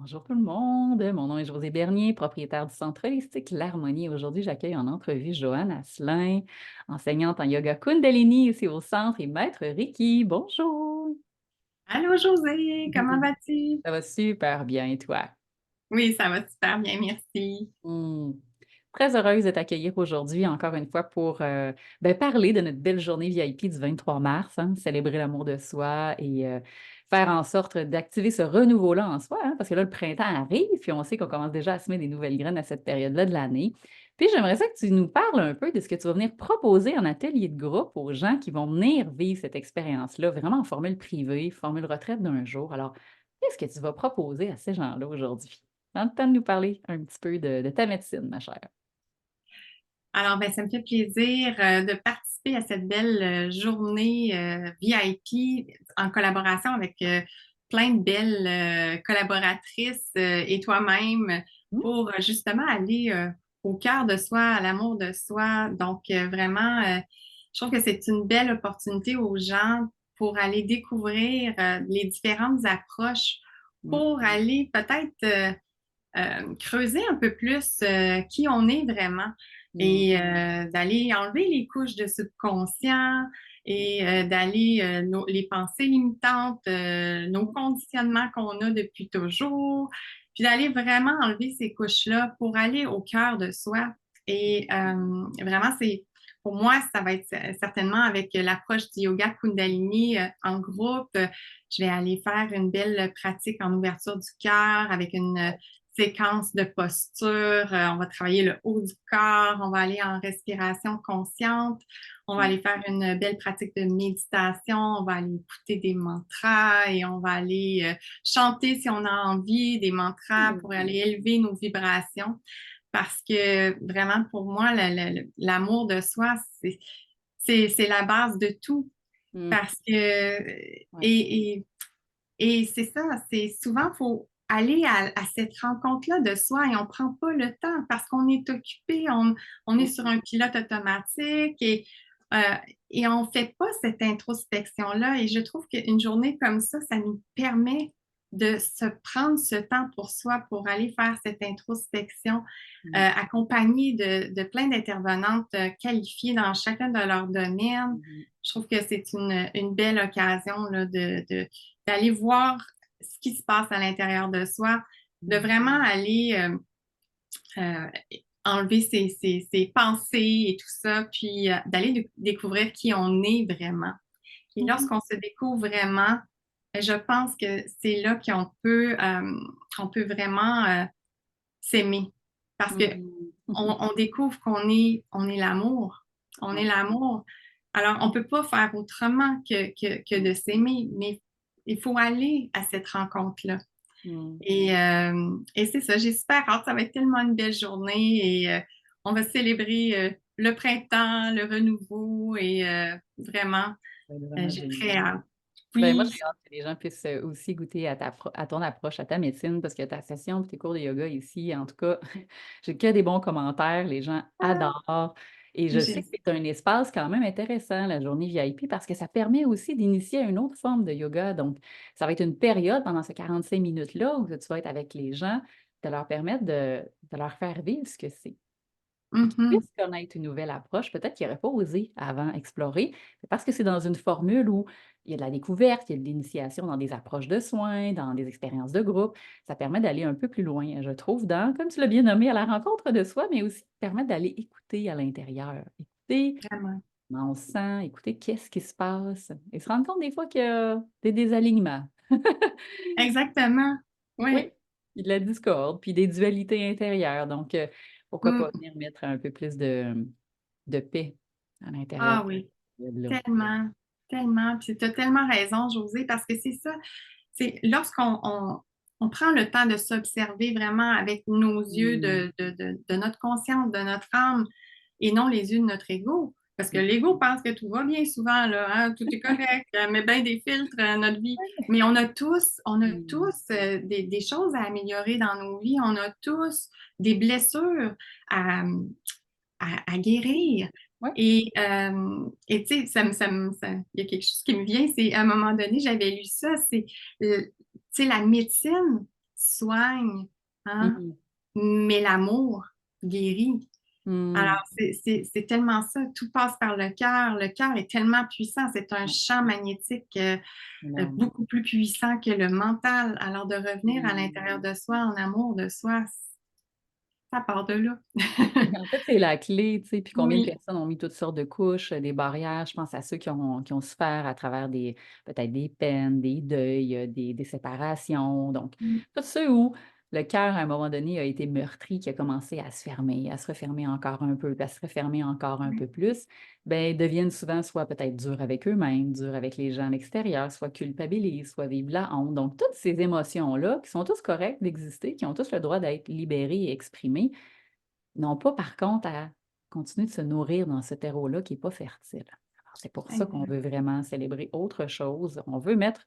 Bonjour tout le monde, mon nom est Josée Bernier, propriétaire du Centre holistique L'Harmonie. Aujourd'hui, j'accueille en entrevue Joanne Asselin, enseignante en yoga Kundalini ici au centre et maître Reiki. Bonjour! Allô José, comment vas-tu? Ça va super bien et toi? Oui, ça va super bien, merci. Hmm. Très heureuse de t'accueillir aujourd'hui encore une fois pour parler de notre belle journée VIP du 23 mars, hein, célébrer l'amour de soi et faire en sorte d'activer ce renouveau-là en soi, hein, parce que là, le printemps arrive, puis on sait qu'on commence déjà à semer des nouvelles graines à cette période-là de l'année. Puis j'aimerais ça que tu nous parles un peu de ce que tu vas venir proposer en atelier de groupe aux gens qui vont venir vivre cette expérience-là, vraiment en formule privée, formule retraite d'un jour. Alors, qu'est-ce que tu vas proposer à ces gens-là aujourd'hui? Prends le temps de nous parler un petit peu de ta médecine, ma chère. Alors, ben, ça me fait plaisir de participer à cette belle journée VIP en collaboration avec plein de belles collaboratrices et toi-même pour justement aller au cœur de soi, à l'amour de soi. Donc, vraiment, je trouve que c'est une belle opportunité aux gens pour aller découvrir les différentes approches Mmh. pour aller peut-être creuser un peu plus qui on est vraiment Mmh. et d'aller enlever les couches de subconscient et d'aller les pensées limitantes, nos conditionnements qu'on a depuis toujours, puis d'aller vraiment enlever ces couches-là pour aller au cœur de soi. Et vraiment, c'est pour moi, ça va être certainement avec l'approche du yoga Kundalini en groupe. Je vais aller faire une belle pratique en ouverture du cœur avec une séquence de posture. On va travailler le haut du corps, on va aller en respiration consciente, on va aller faire une belle pratique de méditation, on va aller écouter des mantras et on va aller chanter si on a envie des mantras pour Mmh. aller élever nos vibrations. Parce que vraiment, pour moi, l'amour de soi, c'est la base de tout. Mmh. Parce que, Ouais. et, et c'est ça, c'est souvent, il faut aller à cette rencontre-là de soi et on ne prend pas le temps parce qu'on est occupé, on est sur Mmh. un pilote automatique euh, et on ne fait pas cette introspection-là. Et je trouve qu'une journée comme ça nous permet de se prendre ce temps pour soi, pour aller faire cette introspection, Mmh. accompagnée de plein d'intervenantes qualifiées dans chacun de leurs domaines. Mmh. Je trouve que c'est une belle occasion là, d'aller voir ce qui se passe à l'intérieur de soi, de Mmh. vraiment aller euh, enlever ses pensées et tout ça, puis d'aller découvrir qui on est vraiment. Et Mmh. lorsqu'on se découvre vraiment, je pense que c'est là qu'on peut vraiment s'aimer. Parce que Mmh. on découvre on est l'amour. On est Ouais. l'amour. Alors, on ne peut pas faire autrement que de s'aimer, mais il faut aller à cette rencontre-là. Mmh. Et c'est ça, j'ai super hâte. Ça va être tellement une belle journée et on va célébrer le printemps, le renouveau et vraiment, C'est vraiment j'ai génial. très hâte. Ben, moi, Oui, j'ai hâte que les gens puissent, aussi goûter à à ton approche, à ta médecine, parce que ta session puis tes cours de yoga ici, en tout cas, j'ai que des bons commentaires, les gens ah, adorent et je sais j'ai que c'est un espace quand même intéressant, la journée VIP, parce que ça permet aussi d'initier à une autre forme de yoga. Donc, ça va être une période pendant ces 45 minutes-là où tu vas être avec les gens, de leur permettre de leur faire vivre ce que c'est. Puis qu'ils mhm. puissent connaître une nouvelle approche, peut-être qu'ils n'auraient pas osé avant explorer, mais parce que c'est dans une formule où il y a de la découverte, il y a de l'initiation dans des approches de soins, dans des expériences de groupe. Ça permet d'aller un peu plus loin, je trouve, dans, comme tu l'as bien nommé, à la rencontre de soi, mais aussi permettre d'aller écouter à l'intérieur. Écouter Vraiment. comment on se sent, écouter qu'est-ce qui se passe et se rendre compte des fois qu'il y a des désalignements. Exactement. Oui, Oui. puis de la discorde, puis des dualités intérieures. Donc, pourquoi pas Mm. venir mettre un peu plus de paix à l'intérieur Ah de oui. cette période-là. Tellement, tellement. Puis tu as tellement raison, Josée, parce que c'est ça. C'est lorsqu'on on prend le temps de s'observer vraiment avec nos yeux Mmh. de notre conscience, de notre âme, et non les yeux de notre ego. Parce que Mmh. l'ego pense que tout va bien souvent, là, hein, tout est correct, met bien des filtres à notre vie. Mais on a Mmh. tous des choses à améliorer dans nos vies. On a tous des blessures à, à guérir. Ouais. Et tu sais, il y a quelque chose qui me vient, c'est à un moment donné, j'avais lu ça, tu sais, la médecine, soigne, hein, Mhm. mais l'amour guérit. Alors, Mm. c'est tellement ça, tout passe par le cœur. Le cœur est tellement puissant, c'est un Ouais, champ magnétique énorme. beaucoup plus puissant que le mental. Alors, de revenir à l'intérieur Mm. de soi, en amour de soi, ça part de là. En fait, c'est la clé, tu sais, puis combien de Oui. personnes ont mis toutes sortes de couches, des barrières. Je pense à ceux qui ont souffert à travers des peut-être des peines, des deuils, des séparations. Donc, tous ceux où le cœur, à un moment donné, a été meurtri, qui a commencé à se fermer, à se refermer encore un peu, puis à se refermer encore un peu plus, ben deviennent souvent soit peut-être durs avec eux-mêmes, durs avec les gens à l'extérieur, soit culpabilisent, soit vivent la honte. Donc, toutes ces émotions-là, qui sont tous correctes d'exister, qui ont tous le droit d'être libérées et exprimées, n'ont pas, par contre, à continuer de se nourrir dans ce terreau-là qui n'est pas fertile. Alors, c'est pour ça qu'on Exact. veut vraiment célébrer autre chose. On veut mettre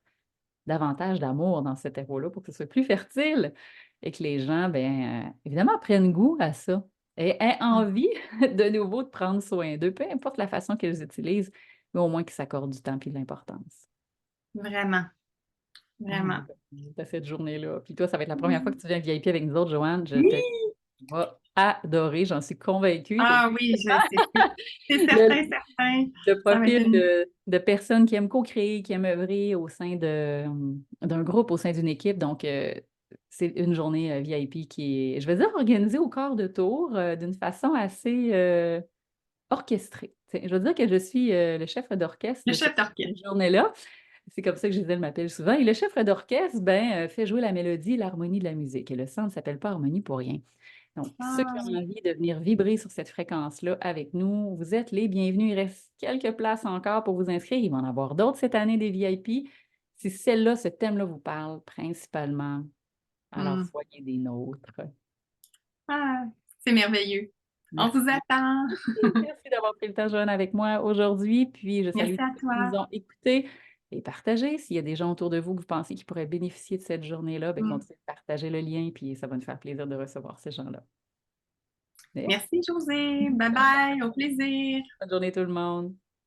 davantage d'amour dans ce terreau-là pour que ce soit plus fertile et que les gens, bien, évidemment, prennent goût à ça et aient envie de nouveau de prendre soin d'eux, peu importe la façon qu'ils utilisent, mais au moins qu'ils s'accordent du temps et de l'importance. Vraiment, Ah, vraiment. de cette journée-là. Puis toi, ça va être la première fois que Oui. tu viens VIP avec nous autres, Joanne. Je te Oui. vas adorer, j'en suis convaincue. Ah oui, c'est Le, certain, certain. le Ça va être profil une... de personnes qui aiment co-créer, qui aiment œuvrer au sein d'un groupe, au sein d'une équipe. Donc, c'est une journée VIP qui est, je vais dire, organisée au quart de tour d'une façon assez orchestrée. Je veux dire que je suis le chef d'orchestre Le de chef cette d'orchestre. journée-là. C'est comme ça que Gisèle m'appelle souvent. Et le chef d'orchestre, ben, fait jouer la mélodie et l'harmonie de la musique. Et le centre ne s'appelle pas harmonie pour rien. Donc, ceux qui ont Ah, envie de venir vibrer sur cette fréquence-là avec nous, vous êtes les bienvenus. Il reste quelques places encore pour vous inscrire. Il va en avoir d'autres cette année, des VIP. Si celle-là, ce thème-là vous parle principalement, alors hmm. soyez des nôtres. Ah, c'est merveilleux. On vous Merci. attend. Merci d'avoir pris le temps, Joanne, avec moi aujourd'hui. Puis, je salue Merci tous à ceux qui nous toi. ont écoutés et partagés. S'il y a des gens autour de vous que vous pensez qui pourraient bénéficier de cette journée-là, bien, Hmm. continuez de partager le lien, puis ça va nous faire plaisir de recevoir ces gens-là. Merci. Merci, José. Bye bye. Au plaisir. Bonne journée, tout le monde.